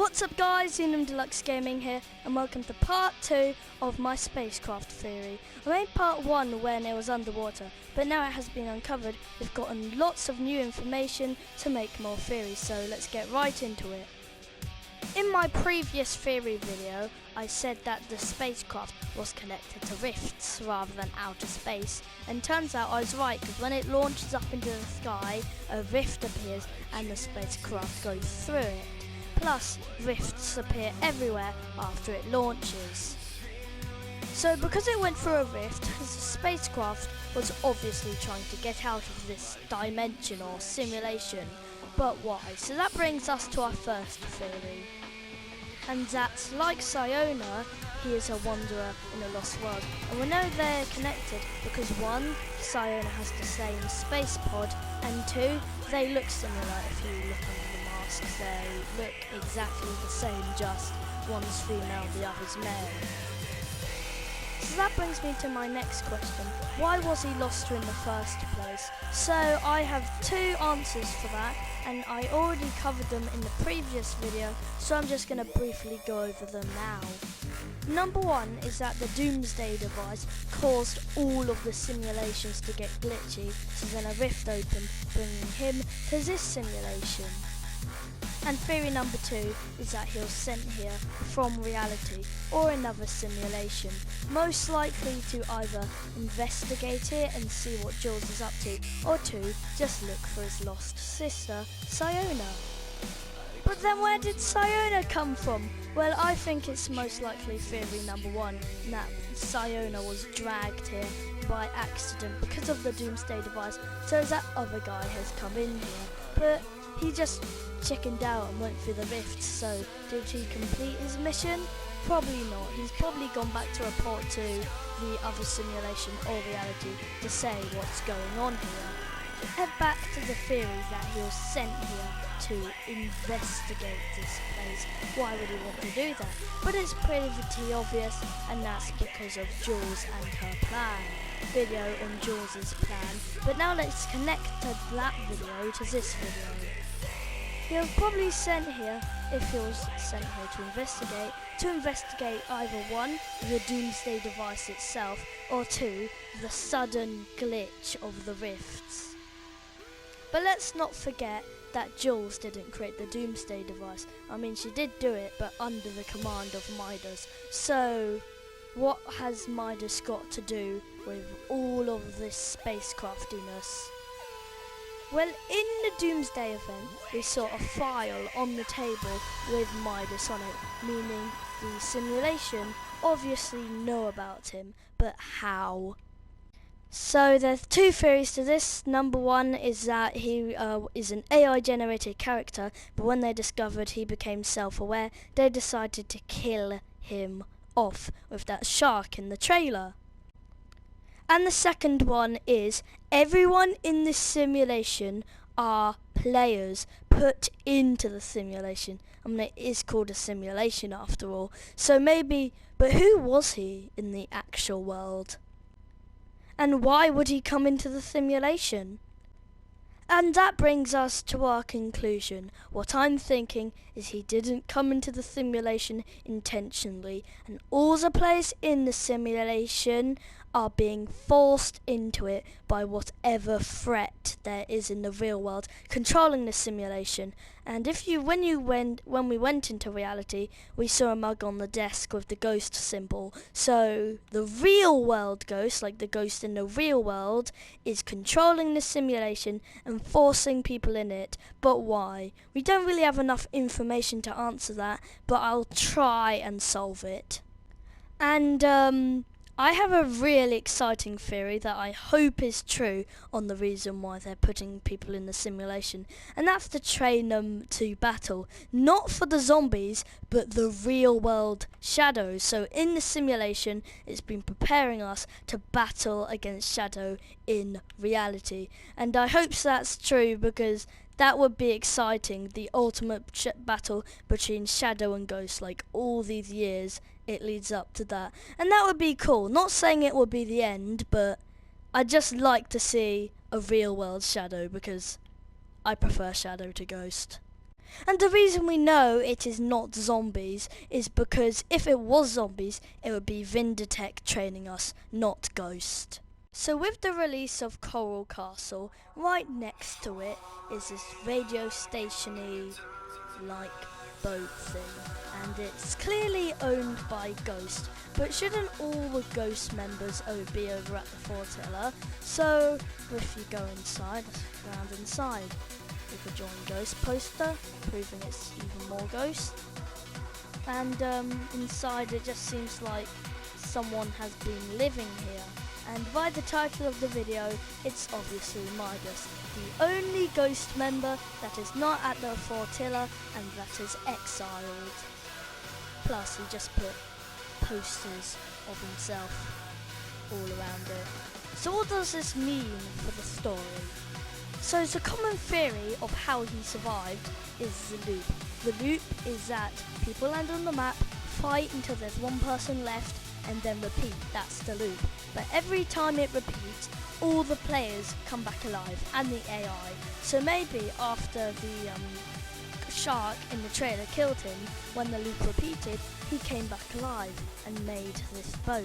What's up guys, Unum Deluxe Gaming here and welcome to part 2 of my spacecraft theory. I made part 1 when it was underwater, but now it has been uncovered. We've gotten lots of new information to make more theories, so let's get right into it. In my previous theory video, I said that the spacecraft was connected to rifts rather than outer space, and turns out I was right, because when it launches up into the sky, a rift appears and the spacecraft goes through it. Plus, rifts appear everywhere after it launches. So because it went through a rift, the spacecraft was obviously trying to get out of this dimension or simulation. But why? So that brings us to our first theory. And that, like Siona, he is a wanderer in a lost world. And we know they're connected because 1, Siona has the same space pod, and 2, they look similar if you look under the masks. They look exactly the same, just one's female, the other's male. So that brings me to my next question. Why was he lost in the first place? So I have 2 answers for that, and I already covered them in the previous video, so I'm just going to briefly go over them now. Number 1 is that the Doomsday device caused all of the simulations to get glitchy, so then a rift opened, bringing him to this simulation. And theory number 2 is that he was sent here from reality or another simulation, most likely to either investigate it and see what Jules is up to, or 2, just look for his lost sister, Siona. But then where did Siona come from? Well, I think it's most likely theory number 1, that Siona was dragged here by accident because of the Doomsday device, so that other guy has come in here. But he just chickened out and went through the rift, so did he complete his mission? Probably not. He's probably gone back to report to the other simulation or reality to say what's going on here. Head back to the theory that he was sent here to investigate this place. Why would he want to do that? But it's pretty obvious, and that's because of Jules and her plan. Video on Jules' plan. But now let's connect that video to this video. He was probably sent here, if he was sent here to investigate either 1, the Doomsday device itself, or 2, the sudden glitch of the rifts. But let's not forget that Jules didn't create the Doomsday device. I mean, she did do it, but under the command of Midas. So, what has Midas got to do with all of this spacecraftiness? Well, in the Doomsday event, we saw a file on the table with Midas on it, meaning the simulation obviously know about him, but how? So there's 2 theories to this. Number 1 is that he is an AI generated character, but when they discovered he became self-aware, they decided to kill him off with that shark in the trailer. And the second one is everyone in this simulation are players put into the simulation. I mean, it is called a simulation after all. So maybe, but who was he in the actual world? And why would he come into the simulation? And that brings us to our conclusion. What I'm thinking is he didn't come into the simulation intentionally, and all the players in the simulation are being forced into it by whatever threat there is in the real world controlling the simulation. And when we went into reality, we saw a mug on the desk with the ghost symbol. So the real world ghost, like the ghost in the real world, is controlling the simulation and forcing people in it. But why? We don't really have enough information to answer that, but I'll try and solve it. And I have a really exciting theory that I hope is true on the reason why they're putting people in the simulation, and that's to train them to battle, not for the zombies, but the real world shadows. So in the simulation, it's been preparing us to battle against shadow in reality, and I hope that's true because that would be exciting, the ultimate battle between shadow and ghost, like all these years it leads up to that. And that would be cool. Not saying it would be the end, but I'd just like to see a real world shadow because I prefer shadow to ghost. And the reason we know it is not zombies is because if it was zombies, it would be Vinditech training us, not Ghost. So with the release of Coral Castle, right next to it is this radio station-y like boat thing, and it's clearly owned by Ghost, but shouldn't all the Ghost members be over at the Fortilla? So if you go inside, let's go around inside. We could join Ghost poster, proving it's even more Ghost. And inside it just seems like someone has been living here. And by the title of the video, it's obviously Midas, the only Ghost member that is not at the Fortilla and that is exiled. Plus he just put posters of himself all around it. So what does this mean for the story? So the common theory of how he survived is the loop. The loop is that people land on the map, fight until there's one person left, and then repeat. That's the loop. But every time it repeats, all the players come back alive, and the AI. So maybe after the shark in the trailer killed him, when the loop repeated, he came back alive and made this boat.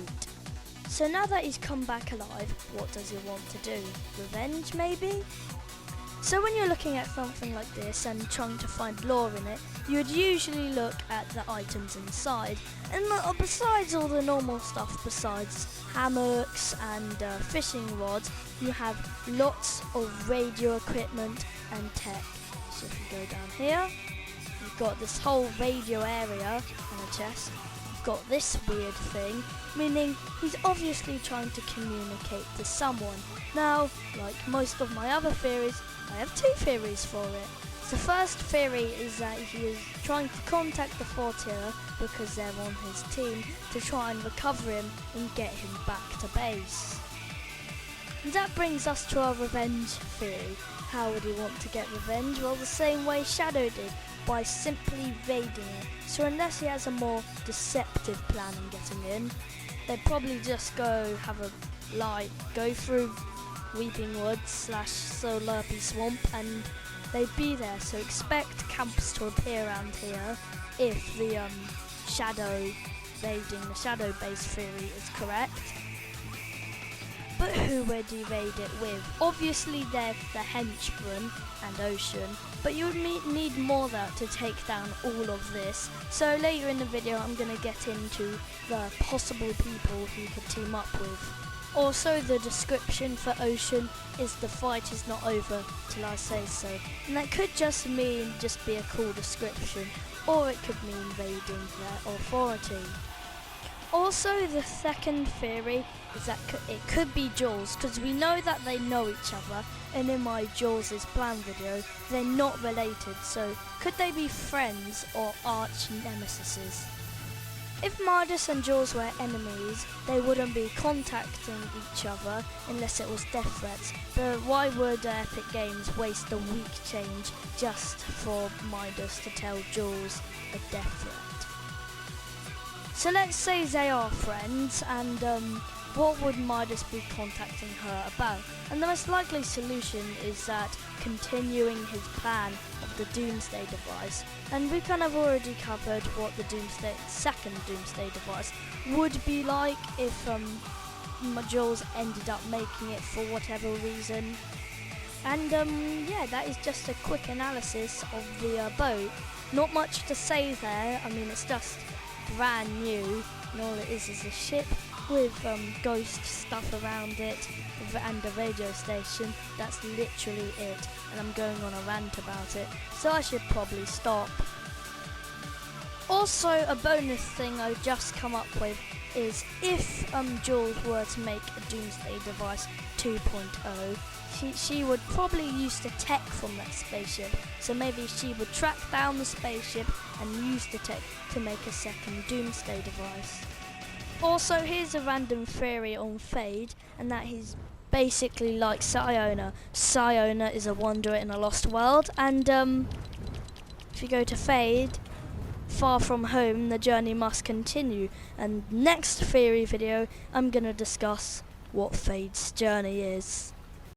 So now that he's come back alive, what does he want to do? Revenge, maybe? So when you're looking at something like this and trying to find lore in it, you would usually look at the items inside. And besides all the normal stuff, besides hammocks and fishing rods, you have lots of radio equipment and tech. So if you go down here, you've got this whole radio area on a chest. You've got this weird thing, meaning he's obviously trying to communicate to someone. Now, like most of my other theories, I have two theories for it. The first theory is that he is trying to contact the Fortilla because they're on his team to try and recover him and get him back to base. And that brings us to our revenge theory. How would he want to get revenge? Well, the same way Shadow did, by simply raiding it. So unless he has a more deceptive plan in getting in, they'd probably just go have a go through Weeping Woods / Solarpy Swamp and they'd be there. So expect camps to appear around here if the Shadow raiding the Shadow base theory is correct. But who would he raid it with? Obviously they're the henchmen and Ocean, but you would need more that to take down all of this. So later in the video I'm going to get into the possible people he could team up with. Also, the description for Ocean is the fight is not over till I say so. And that could just be a cool description, or it could mean raiding their authority. Also, the second theory is that it could be Jules, because we know that they know each other, and in my Jules' plan video, they're not related, so could they be friends or arch nemesis? If Midas and Jules were enemies, they wouldn't be contacting each other unless it was death threats. But why would Epic Games waste a weak change just for Midas to tell Jules a death threat? So let's say they are friends, and what would Midas be contacting her about? And the most likely solution is that continuing his plan of the Doomsday device. And we kind of already covered what the second Doomsday device would be like if Jules ended up making it for whatever reason. And yeah, that is just a quick analysis of the boat. Not much to say there. I mean, it's just brand new, and all it is a ship with ghost stuff around it and a radio station. That's literally it, and I'm going on a rant about it, so I should probably stop. Also, a bonus thing I've just come up with is if Jules were to make a Doomsday device 2.0, she would probably use the tech from that spaceship, so maybe she would track down the spaceship and use the tech to make a second Doomsday device. Also, here's a random theory on Fade, and that he's basically like Siona. Siona is a wanderer in a lost world, and if you go to Fade, far from home, the journey must continue. And next theory video, I'm going to discuss what Fade's journey is.